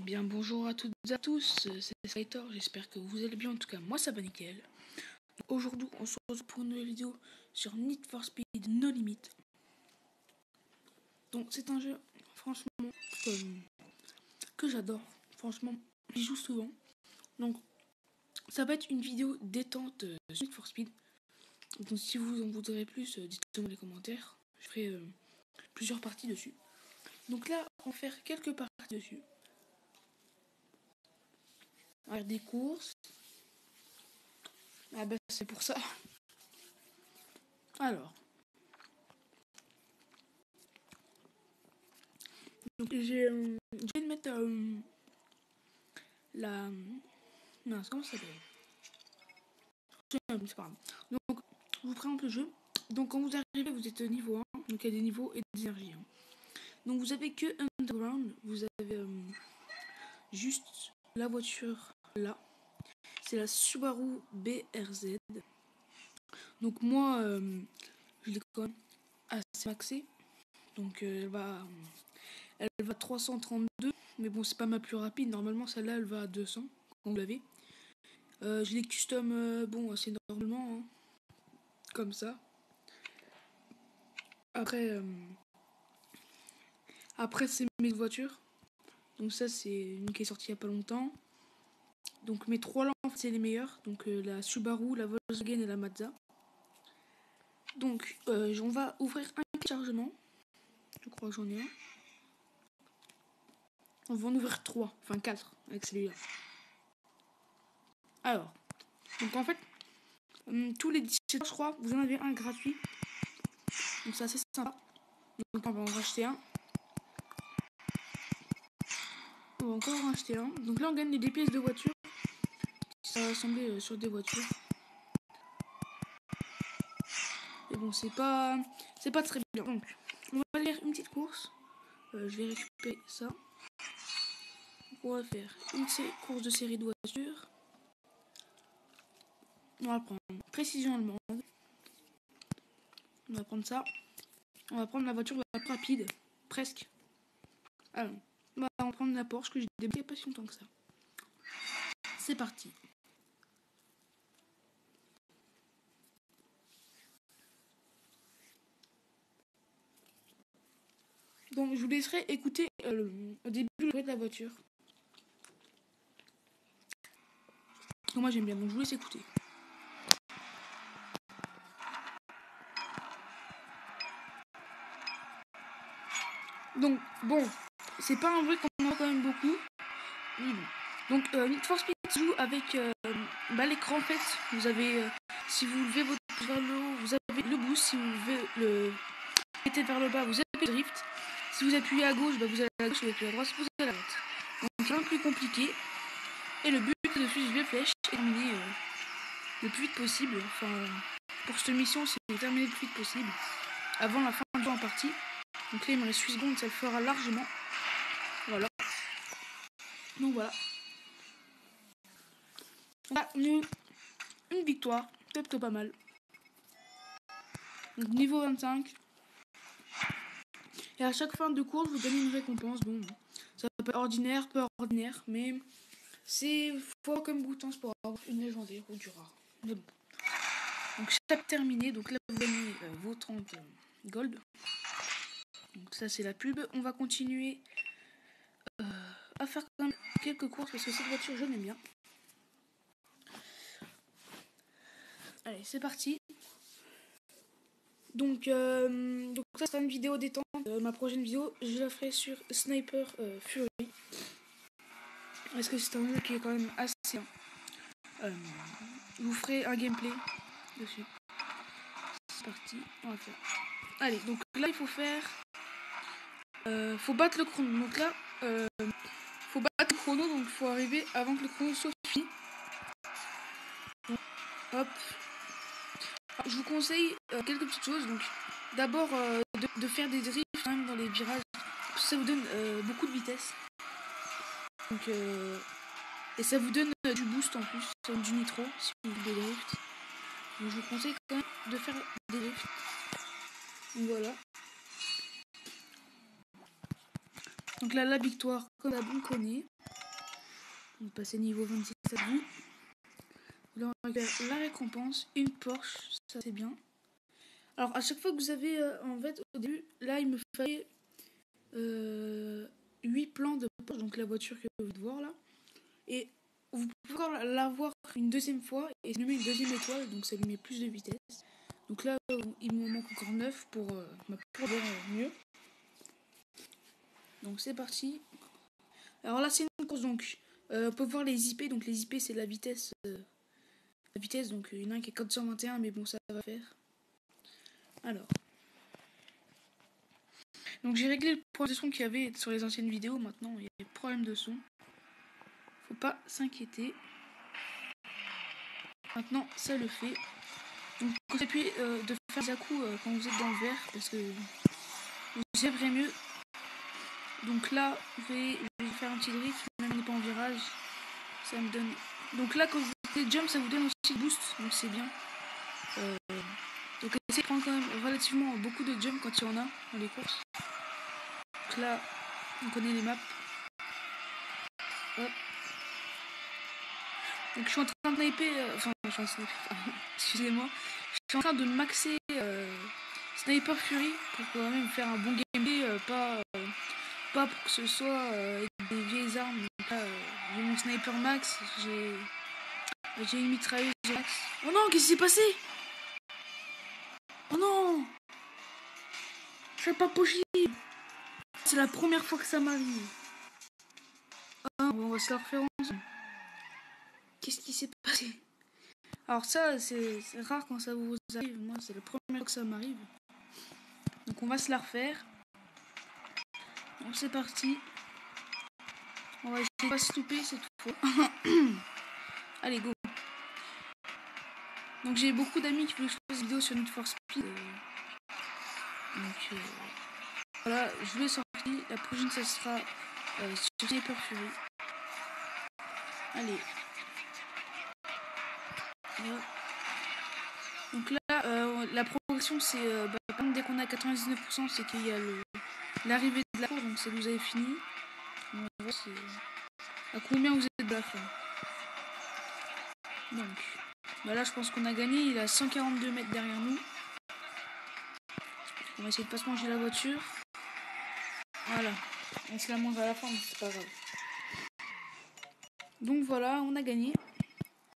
bien bonjour à toutes et à tous, c'est Skytor, j'espère que vous allez bien, en tout cas moi ça va nickel. Aujourd'hui on se retrouve pour une nouvelle vidéo sur Need for Speed No Limit. Donc c'est un jeu franchement que j'adore, franchement j'y joue souvent. Donc ça va être une vidéo détente sur Need for Speed. Donc si vous en voudrez plus, dites-le dans les commentaires, je ferai plusieurs parties dessus. Donc là on va faire quelques parties dessus. Alors, des courses. Ah bah c'est pour ça. Alors. Donc je vais mettre la... Non, comment ça s'appelle? C'est pas grave. Donc je vous présente le jeu. Donc quand vous arrivez, vous êtes niveau 1. Donc il y a des niveaux et des énergies. Donc vous avez que Underground. Vous avez juste la voiture là. C'est la Subaru BRZ. Donc moi, je l'ai quand même assez maxé. Donc elle va 332. Mais bon, c'est pas ma plus rapide. Normalement, celle-là, elle va à 200. Quand vous l'avez. Je les custom, bon, assez normalement. Hein, comme ça. Après c'est mes voitures. Donc ça, c'est une qui est sortie il y a pas longtemps. Donc mes trois là, en fait, c'est les meilleurs. Donc la Subaru, la Volkswagen et la Mazda. Donc on va ouvrir un chargement. Je crois que j'en ai un. On va en ouvrir 3, enfin 4 avec celui-là. Alors, donc en fait, tous les 17 heures, je crois, vous en avez un gratuit. Donc c'est assez sympa. Donc on va en racheter un. On va encore en racheter un. Donc là on gagne des pièces de voiture. Ça va assembler sur des voitures. Et bon, c'est pas très bien. Donc, on va faire une petite course. Je vais récupérer ça. Donc, on va faire une course de série de voitures. On va prendre précision allemande. On va prendre ça. On va prendre la voiture la plus rapide. Presque. Alors, on va prendre la Porsche que j'ai débloquée pas si longtemps que ça. C'est parti. Donc, je vous laisserai écouter au début le bruit de la voiture. Moi, j'aime bien, donc je vous laisse écouter. Donc, bon, c'est pas un bruit qu'on entend quand même beaucoup. Oui, bon. Donc, Need for Speed joue avec l'écran, en fait. Vous avez, si vous levez votre pouce vers le haut, vous avez le boost. Si vous levez le mettez vers le bas, vous avez le drift. Si vous appuyez à gauche, vous allez à gauche. Si vous appuyez à droite, vous allez à droite. Donc, c'est un peu plus compliqué. Et le but de suivre les flèches et terminer le plus vite possible. Enfin, pour cette mission, c'est de terminer le plus vite possible. Avant la fin du jeu en partie. Donc là, il me reste 8 secondes, ça le fera largement. Voilà. Donc voilà. Là, une victoire, peut-être pas mal. Donc niveau 25. Et à chaque fin de course, je vous donne une récompense. Bon, ça peut être ordinaire, peu ordinaire, mais c'est fort comme bout de temps pour avoir une légendaire ou du rare. Mais bon. Donc chaque terminé, donc là vous gagnez vos 30 gold. Donc ça c'est la pub. On va continuer à faire quand même quelques courses parce que cette voiture je l'aime bien. Allez, c'est parti. Donc ça sera une vidéo détente. Ma prochaine vidéo, je la ferai sur Sniper Fury. Parce que c'est un jeu qui est quand même assez bien. Je vous ferai un gameplay dessus. C'est parti, on va faire. Allez, donc là il faut faire... faut battre le chrono. Donc là, faut battre le chrono, donc il faut arriver avant que le chrono soit fini. Donc, hop. Alors, je vous conseille quelques petites choses. Donc d'abord de faire des drifts quand même dans les virages. Parce que ça vous donne beaucoup de vitesse. Donc et ça vous donne du boost en plus, ça donne du nitro si vous voulez des drifts. Donc je vous conseille quand même de faire des drifts. Donc voilà. Donc là la victoire comme on connaît. On va passer niveau 26 à vous. Là, on récupère la récompense, une Porsche, ça c'est bien. Alors, à chaque fois que vous avez, en fait, au début, là, il me fallait 8 plans de Porsche, donc la voiture que vous pouvez voir là. Et vous pouvez encore l'avoir une deuxième fois et ça lui met une deuxième étoile, donc ça lui met plus de vitesse. Donc là, il me manque encore 9 pour voir mieux. Donc c'est parti. Alors là, c'est une course, donc on peut voir les IP. Donc les IP, c'est la vitesse. Donc il y en a un qui est 421, mais bon, ça va faire. Alors. Donc j'ai réglé le problème de son qu'il y avait sur les anciennes vidéos. Maintenant, il y a des problèmes de son. Faut pas s'inquiéter. Maintenant, ça le fait. Donc conseille de faire des à-coups quand vous êtes dans le vert, parce que vous zébrez mieux. Donc là, je vais faire un petit drift, même on n'est pas en virage. Ça me donne. Donc là, quand vous faites jump, ça vous donne aussi boost, donc c'est bien. Donc essayez de prendre quand même relativement beaucoup de jump quand il y en a dans les courses. Donc là, on connaît les maps. Hop. Donc je suis en train de sniper, excusez-moi. Je suis en train de maxer Sniper Fury pour quand même faire un bon gameplay, pas pour que ce soit avec des vieilles armes. Donc là, j'ai mon sniper max, j'ai une mitrailleuse max. Oh non, qu'est-ce qui s'est passé? Oh non, c'est pas possible. C'est la première fois que ça m'arrive. Ah, bon, on va se la refaire ensemble. Qu'est-ce qui s'est passé? Alors ça, c'est rare quand ça vous arrive. Moi, c'est la première fois que ça m'arrive. Donc on va se la refaire. Bon, c'est parti. On va essayer de pas se louper cette fois. Allez, go. Donc j'ai beaucoup d'amis qui veulent que je fasse des vidéos sur Need for Speed. Donc voilà, je l'ai sorti. La prochaine, ça sera sur Sniper Fury. Allez. Donc là, la progression, c'est par exemple, dès qu'on a 99%, c'est qu'il y a l'arrivée de la course, donc c'est que vous avez fini. On va voir à combien vous êtes de la fin. Donc, bah là, je pense qu'on a gagné. Il a 142 mètres derrière nous. On va essayer de pas se manger la voiture. Voilà. On se la mange à la fin, mais c'est pas grave. Donc voilà, on a gagné.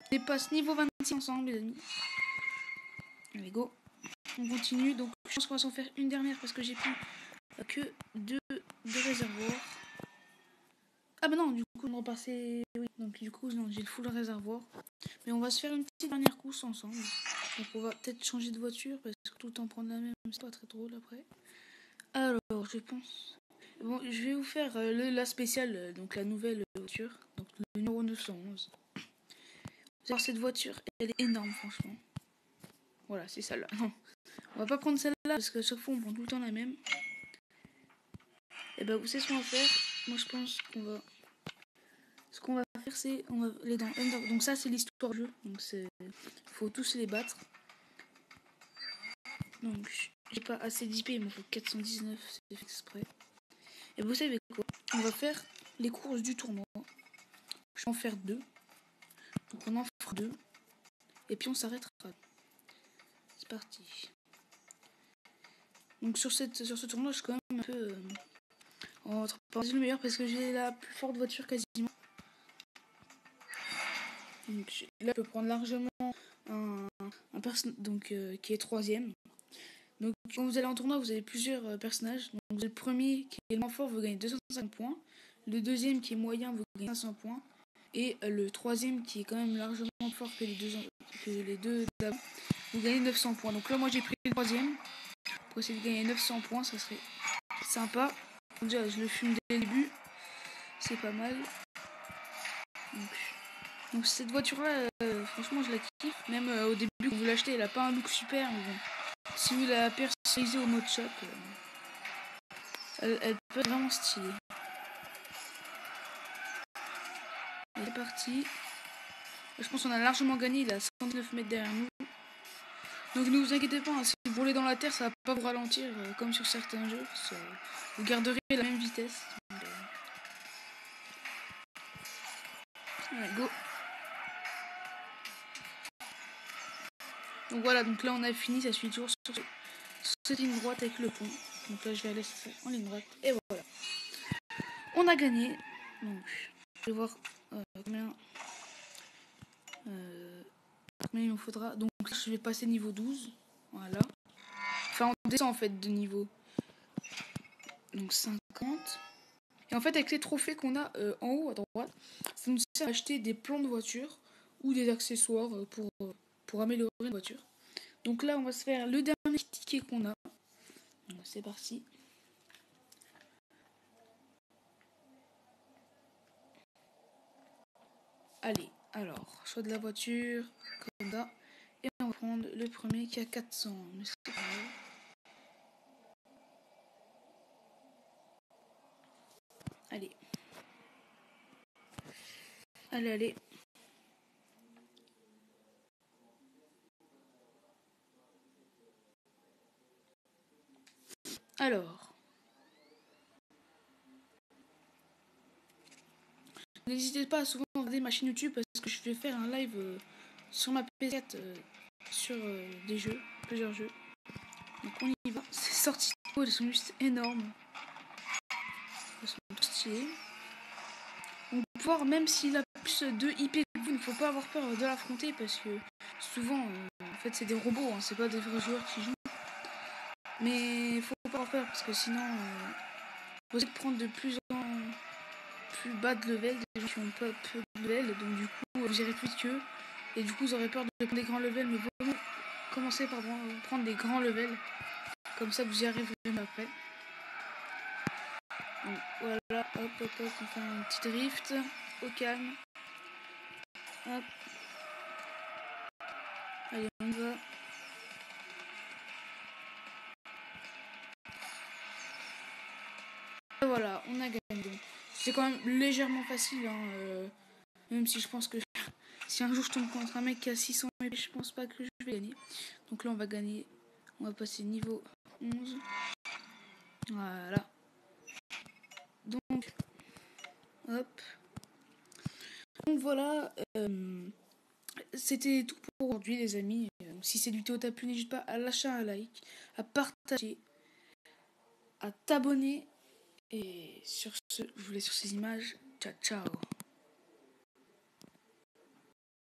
On dépasse niveau 26 ensemble, les amis. Allez, go. On continue. Donc, je pense qu'on va s'en faire une dernière parce que j'ai plus que deux réservoirs. Ah bah non, du coup, on va passer... Oui, donc du coup, non, j'ai le full réservoir. Mais on va se faire une petite dernière course ensemble. Donc on va peut-être changer de voiture parce que tout le temps prendre la même, c'est pas très drôle après. Alors, je pense... Bon, je vais vous faire la spéciale, donc la nouvelle voiture. Donc le numéro 911. Alors cette voiture, elle est énorme franchement. Voilà, c'est celle-là. Non, on va pas prendre celle-là parce qu'à chaque fois on prend tout le temps la même. Et bah vous savez ce qu'on va faire. Moi je pense qu'on va... Ce qu'on va faire c'est... On va aller dans Under... Donc ça c'est l'histoire du jeu. Donc c'est... Faut tous les battre. Donc j'ai pas assez d'IP, il m'en faut 419, c'est fait exprès. Et vous savez quoi? On va faire les courses du tournoi. Je vais en faire 2. Donc on en fera 2. Et puis on s'arrêtera. C'est parti. Donc sur ce tournoi, je suis quand même un peu... entre parenthèses le meilleur parce que j'ai la plus forte voiture quasiment. Donc là, je peux prendre largement un personnage qui est 3ème. Donc quand vous allez en tournoi, vous avez plusieurs personnages. Donc vous avez le premier qui est le moins fort, vous gagnez 250 points. Le deuxième qui est moyen, vous gagnez 500 points. Et le troisième qui est quand même largement plus fort que les deux d'avant, vous gagnez 900 points. Donc là, moi j'ai pris le troisième. Pour essayer de gagner 900 points, ça serait sympa. Déjà, je le fume dès le début. C'est pas mal. Donc cette voiture-là, franchement, je la kiffe. Même au début, quand vous l'achetez, elle a pas un look super. Mais bon, si vous la personnalisez au mode shop, elle peut être vraiment stylée. C'est parti. Je pense qu'on a largement gagné. Il a 59 mètres derrière nous. Donc ne vous inquiétez pas, hein, si vous roulez dans la terre, ça va pas vous ralentir comme sur certains jeux. Vous garderez la même vitesse. Donc, Allez, go. Donc voilà, donc là on a fini, ça suit toujours sur cette ligne droite avec le pont. Donc là je vais aller en ligne droite. Et voilà. On a gagné. Donc je vais voir combien il me faudra. Donc je vais passer niveau 12. Voilà. Enfin on descend en fait de niveau. Donc 50. Et en fait avec les trophées qu'on a en haut à droite, ça nous sert à acheter des plans de voiture ou des accessoires pour améliorer une voiture. Donc là on va se faire le dernier ticket qu'on a. C'est parti. Allez, alors, choix de la voiture, comme ça. Et on va prendre le premier qui a 400. Mais c'est pas grave. Allez. Allez, allez. Alors. N'hésitez pas à souvent regarder ma chaîne YouTube parce que je vais faire un live sur ma PS4 sur des jeux, plusieurs jeux. Donc on y va. Ces sorties de elles sont juste énormes. Elles sont tout stylées. On peut voir, même s'il a plus de IP que vous, il ne faut pas avoir peur de l'affronter parce que souvent, en fait, c'est des robots, hein, c'est pas des vrais joueurs qui jouent. Mais il faut pas avoir peur parce que sinon, vous allez prendre de plus en plus bas de level, des gens qui ont pas peu de level, donc du coup, vous irez plus qu'eux. Et du coup, vous aurez peur de prendre des grands levels, mais vraiment, commencez par prendre des grands levels. Comme ça, vous y arriverez même après. Donc voilà, hop, hop, hop, on fait un petit drift au calme. Hop. Allez, on y va. Et voilà, on a gagné. C'est quand même légèrement facile, hein, même si je pense que si un jour je tombe contre un mec qui a 600 MP, je pense pas que je vais gagner. Donc là, on va gagner. On va passer niveau 11. Voilà. Donc, hop. Donc voilà. C'était tout pour aujourd'hui, les amis. Si cette vidéo t'a plu, n'hésite pas à lâcher un like, à partager, à t'abonner. Et sur ce, je vous laisse sur ces images. Ciao, ciao.